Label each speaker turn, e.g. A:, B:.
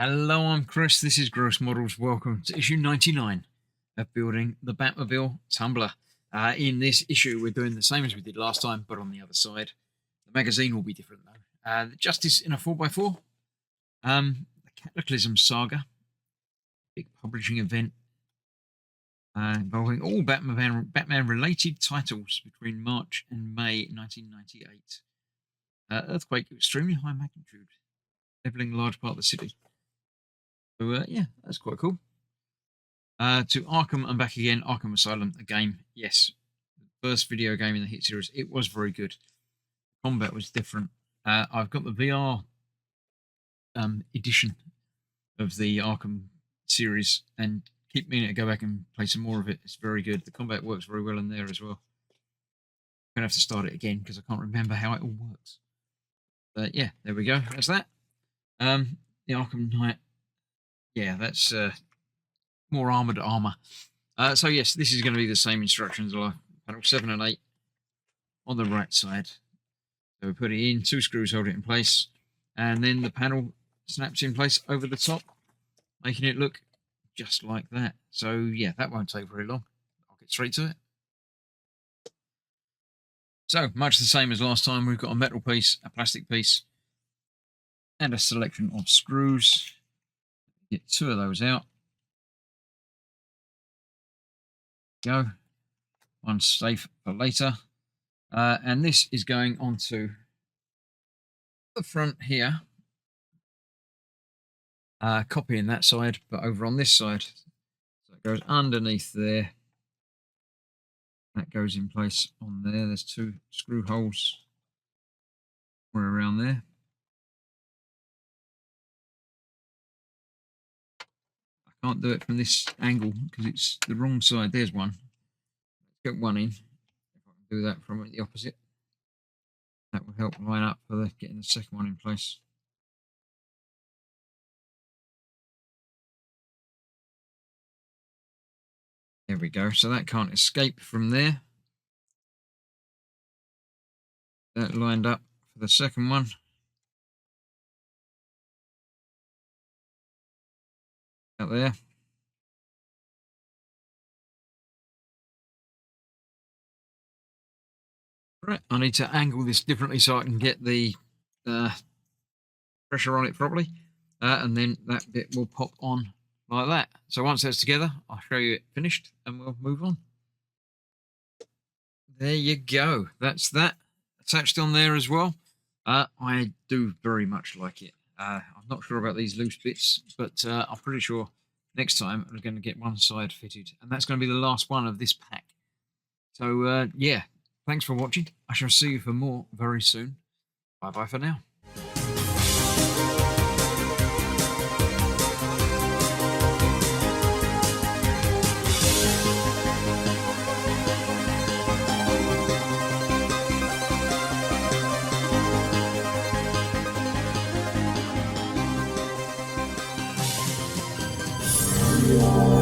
A: Hello, I'm Chris. This is Gross Models. Welcome to issue 99 of building the Batmobile Tumbler. In this issue, we're doing the same as we did last time, but on the other side. The magazine will be different, though. Justice in a 4x4. The Cataclysm Saga. Big publishing event involving all Batman-related titles between March and May 1998. Earthquake, extremely high magnitude, leveling a large part of the city. So, yeah, that's quite cool. To Arkham and back again, Arkham Asylum, a game. Yes, the first video game in the hit series. It was very good. Combat was different. I've got the VR edition of the Arkham series and keep meaning to go back and play some more of it. It's very good. The combat works very well in there as well. I'm going to have to start it again because I can't remember how it all works. But yeah, there we go. That's that. The Arkham Knight. Yeah, that's more armoured armour. So yes, this is going to be the same instructions like panel 7 and 8 on the right side. So we put it in, 2 screws hold it in place, and then the panel snaps in place over the top, making it look just like that. So yeah, that won't take very long. I'll get straight to it. So much the same as last time, we've got a metal piece, a plastic piece, and a selection of screws. Get 2 of those out. Go. One safe for later. And this is going onto the front here. Copying that side, but over on this side. So it goes underneath there. That goes in place on there. There's 2 screw holes somewhere around there. I can't do it from this angle because it's the wrong side. There's one. Let's get one in. If I can do that from the opposite, that will help line up for getting the second one in place. There we go. So that can't escape from there. That lined up for the second one. Out there. Right, I need to angle this differently so I can get the pressure on it properly. And then that bit will pop on like that. So once that's together, I'll show you it finished and we'll move on. There you go. That's that attached on there as well. I do very much like it. I'm not sure about these loose bits, but I'm pretty sure next time I'm going to get one side fitted. And that's going to be the last one of this pack. So, yeah, thanks for watching. I shall see you for more very soon. Bye-bye for now.
B: Yeah.